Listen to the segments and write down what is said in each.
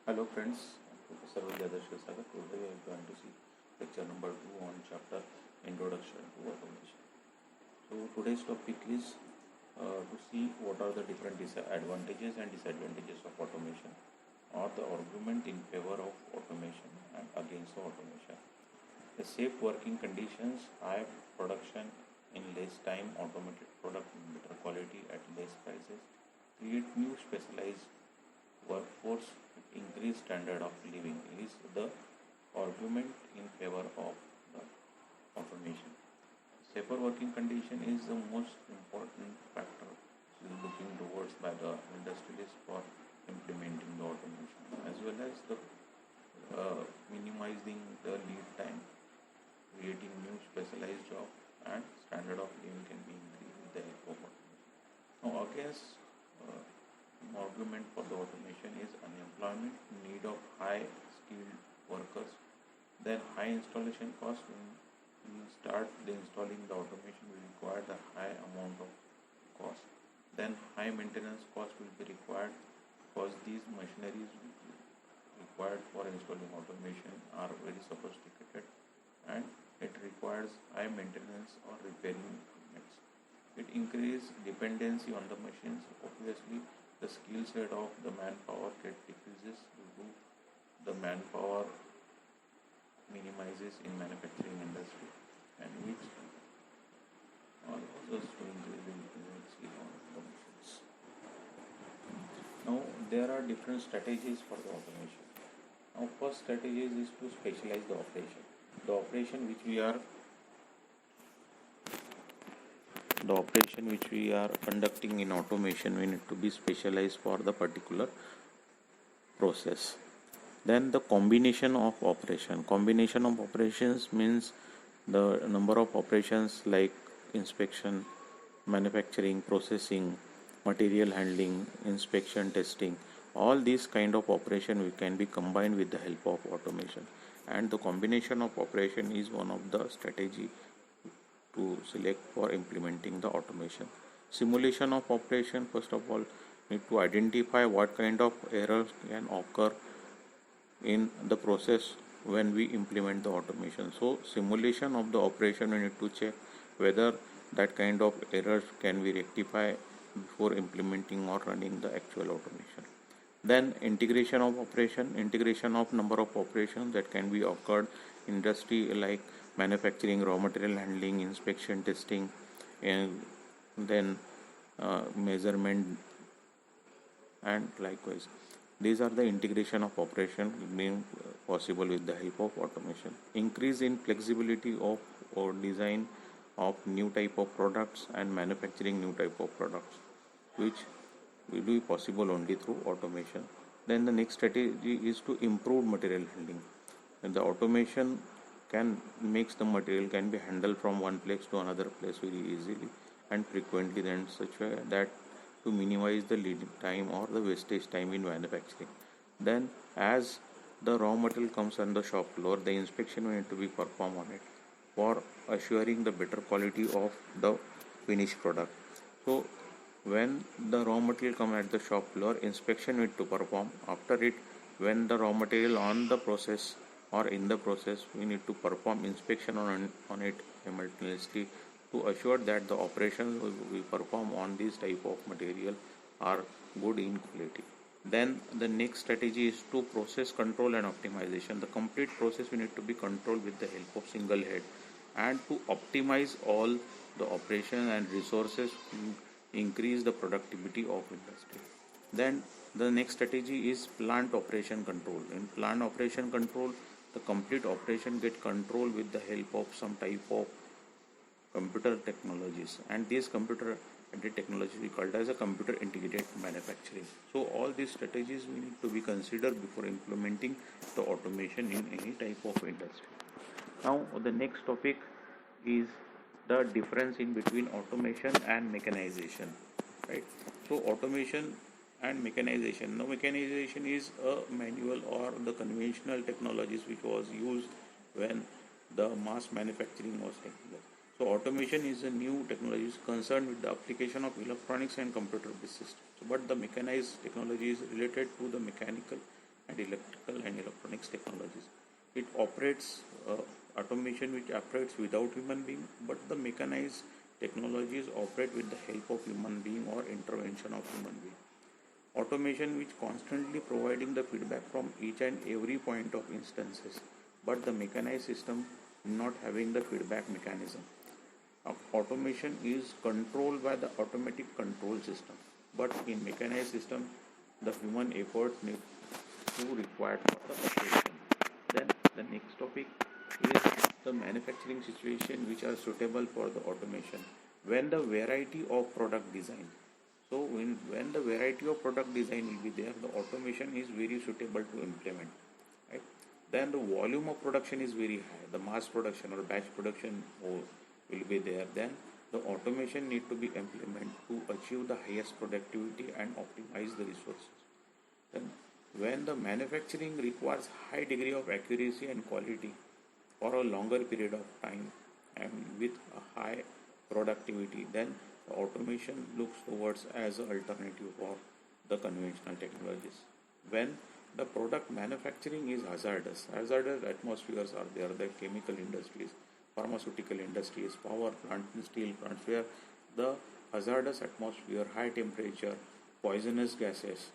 Hello friends, I'm Professor Vidyadhar Sagar. Today we are going to see lecture number 2 on chapter Introduction to Automation. So today's topic is to see what are the different advantages and disadvantages of automation, or the argument in favor of automation and against the automation. The safe working conditions, high production in less time, automated product in better quality at less prices, create new specialized workforce with increased standard of living is the argument in favor of the automation. Safer working condition is the most important factor looking towards by the industrialists for implementing the automation, as well as the minimizing the lead time, creating new specialized job, and standard of living can be increased with the help of automation. Now, against argument for the automation is unemployment, need of high skilled workers, then high installation cost. When we start the installing the automation will require the high amount of cost. Then high maintenance cost will be required because these machineries required for installing automation are very sophisticated and it requires high maintenance or repairing equipment. It increases dependency on the machines. Obviously, the skill set of the manpower get decreases due to the manpower minimizes in manufacturing industry, and which allows us to increase the efficiency on the machines. Now there are different strategies for the automation. Now first strategy is to specialize the operation. The operation which we are conducting in automation, we need to be specialized for the particular process. Then the combination of operations means the number of operations like inspection, manufacturing, processing, material handling, inspection, testing. All these kind of operation we can be combined with the help of automation, and the combination of operation is one of the strategy to select for implementing the automation. Simulation of operation, first of all, need to identify what kind of errors can occur in the process when we implement the automation. So simulation of the operation, we need to check whether that kind of errors can be rectified before implementing or running the actual automation. Then integration of number of operations that can be occurred in industry like manufacturing, raw material handling, inspection, testing, and then measurement, and likewise. These are the integration of operation being possible with the help of automation. Increase in flexibility of or design of new type of products and manufacturing new type of products, which will be possible only through automation. Then the next strategy is to improve material handling. And the automation makes the material can be handled from one place to another place very easily and frequently, then such way that to minimize the lead time or the wastage time in manufacturing. Then as the raw material comes on the shop floor, the inspection will need to be performed on it for assuring the better quality of the finished product. So when the raw material come at the shop floor, inspection need to perform. After it, when the raw material on the process or in the process, we need to perform inspection on it simultaneously to assure that the operations we perform on this type of material are good in quality. Then the next strategy is to process control and optimization. The complete process we need to be controlled with the help of single head, and to optimize all the operation and resources to increase the productivity of industry. Then the next strategy is plant operation control. In plant operation control, the complete operation get controlled with the help of some type of computer technologies, and these computer technology we called as a computer integrated manufacturing. So all these strategies we need to be considered before implementing the automation in any type of industry. Now the next topic is the difference in between automation and mechanization, right? So automation and mechanization. Now mechanization is a manual or the conventional technologies which was used when the mass manufacturing was taking place. So automation is a new technology concerned with the application of electronics and computer based systems. But the mechanized technology is related to the mechanical and electrical and electronics technologies. It operates automation which operates without human being, but the mechanized technologies operate with the help of human being or intervention of human being. Automation which constantly providing the feedback from each and every point of instances, but the mechanized system not having the feedback mechanism. Automation is controlled by the automatic control system, but in mechanized system the human effort need to required for the operation. Then the next topic is the manufacturing situation which are suitable for the automation. When the variety of product design, so when the variety of product design will be there, the automation is very suitable to implement, right? Then the volume of production is very high, the mass production or batch production will be there. Then the automation need to be implemented to achieve the highest productivity and optimize the resources. Then when the manufacturing requires high degree of accuracy and quality for a longer period of time and with a high productivity, then the automation looks towards as an alternative for the conventional technologies. When the product manufacturing is hazardous atmospheres are there, the chemical industries, pharmaceutical industries, power plants, steel plants, where the hazardous atmosphere, high temperature, poisonous gases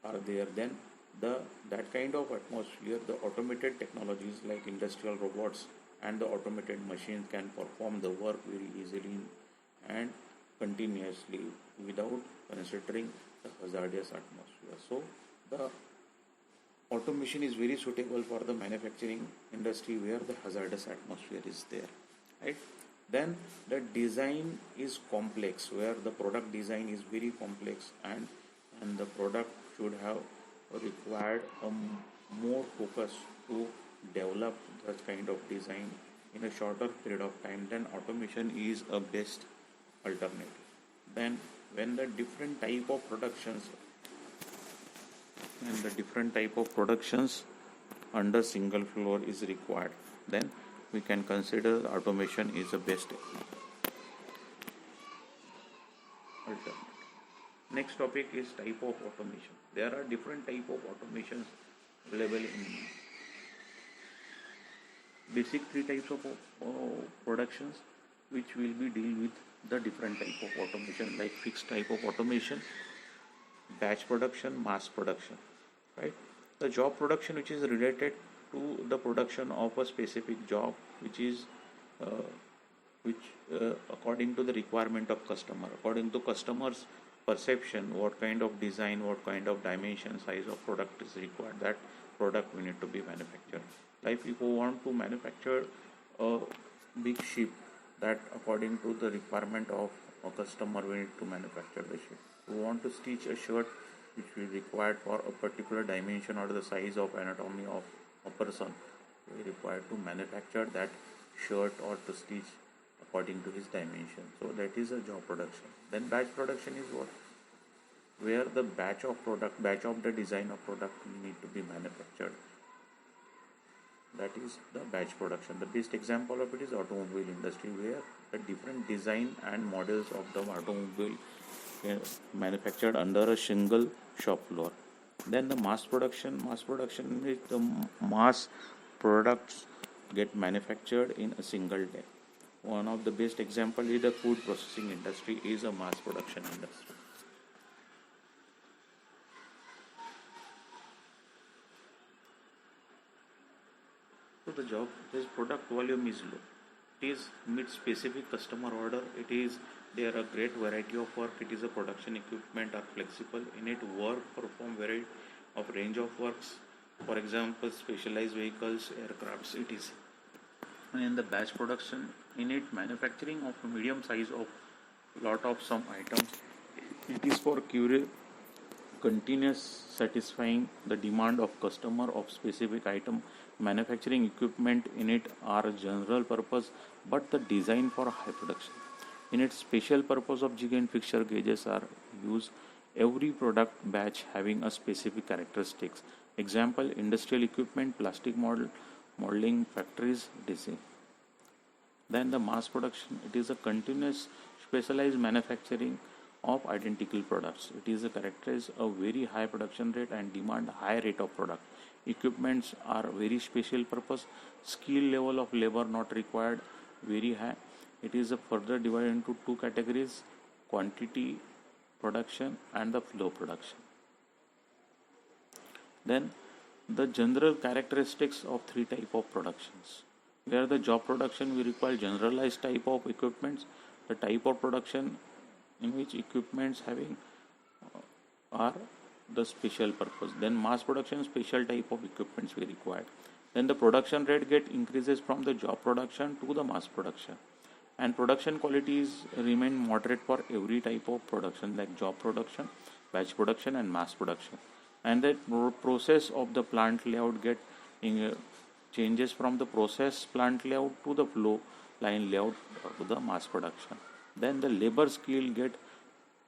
are there, then that kind of atmosphere, the automated technologies like industrial robots and the automated machines can perform the work very easily and continuously without considering the hazardous atmosphere. So the automation is very suitable for the manufacturing industry where the hazardous atmosphere is there, right? Then the design is complex, where the product design is very complex, and the product should have required a more focus to develop that kind of design in a shorter period of time. Then automation is a best alternative. Then when the different type of productions under single floor is required, then we can consider automation is the best alternative. Next topic is type of automation. There are different type of automations available in basic three types of productions, which will be deal with the different type of automation, like fixed type of automation, batch production, mass production, right? The job production which is related to the production of a specific job, which according to the requirement of customer, according to customers perception, what kind of design, what kind of dimension, size of product is required, that product we need to be manufactured. Like if you want to manufacture a big ship, that according to the requirement of a customer we need to manufacture the ship. We want to stitch a shirt which will be required for a particular dimension or the size of anatomy of a person. We require to manufacture that shirt or to stitch according to his dimension. So that is a job production. Then batch production is what? Where the batch of the design of product need to be manufactured. That is the batch production. The best example of it is automobile industry, where the different design and models of the automobile manufactured under a single shop floor. Then the mass production is the mass products get manufactured in a single day. One of the best example is the food processing industry is a mass production industry. So this product volume is low. It is meets specific customer order. There are a great variety of work. It is a production equipment are flexible. In it work perform variety of range of works. For example, specialized vehicles, aircrafts, etc. And in the batch production, in it manufacturing of a medium size of lot of some items. It is for continuous satisfying the demand of customer of specific item. Manufacturing equipment in it are general purpose, but the design for high production. In its special purpose of jig and fixture gauges are used. Every product batch having a specific characteristics. Example, industrial equipment, plastic modeling factories, DC. Then the mass production, it is a continuous specialized manufacturing of identical products. It is characterized a very high production rate and demand high rate of product. Equipments are very special purpose. Skill level of labor not required very high. It is further divided into two categories: quantity production and the flow production. Then the general characteristics of three type of productions. Where the job production we require generalized type of equipments, the type of production in which equipments having are the special purpose. Then mass production, special type of equipments we required. Then the production rate get increases from the job production to the mass production, and production qualities remain moderate for every type of production like job production, batch production and mass production. And the process of the plant layout get changes from the process plant layout to the flow line layout to the mass production. Then the labor skill get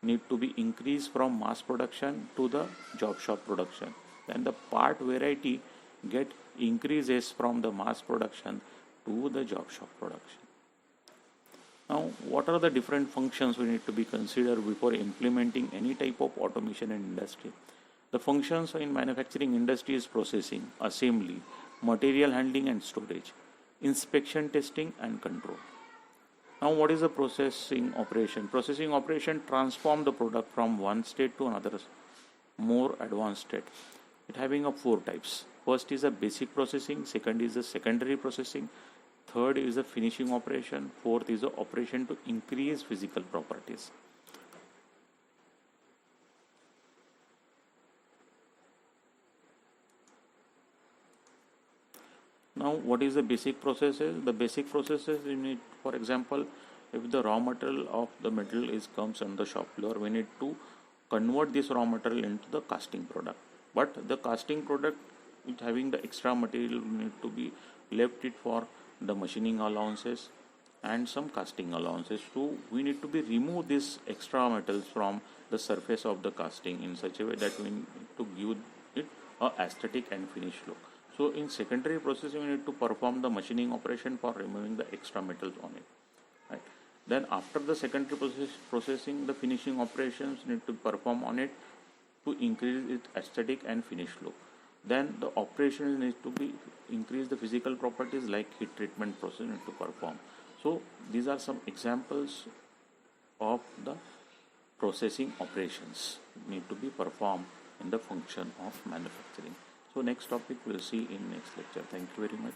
need to be increased from mass production to the job shop production. Then the part variety get increases from the mass production to the job shop production. Now, what are the different functions we need to be considered before implementing any type of automation in industry? The functions in manufacturing industry is processing, assembly, material handling and storage, inspection, testing and control. Now, what is the processing operation? Processing operation transform the product from one state to another more advanced state. It having four types. First is a basic processing, second is the secondary processing, third is the finishing operation, fourth is the operation to increase physical properties. Now, what is the basic processes? The basic processes you need, for example, if the raw material of the metal is comes on the shop floor, we need to convert this raw material into the casting product. But the casting product, it having the extra material, need to be left it for the machining allowances and some casting allowances. So we need to be remove this extra metals from the surface of the casting in such a way that we need to give it a aesthetic and finished look. So in secondary processing, we need to perform the machining operation for removing the extra metals on it. Right. Then after the secondary processing, the finishing operations need to perform on it to increase its aesthetic and finished look. Then the operation needs to be increase the physical properties like heat treatment process need to perform. So these are some examples of the processing operations need to be performed in the function of manufacturing. So next topic we'll see in next lecture. Thank you very much.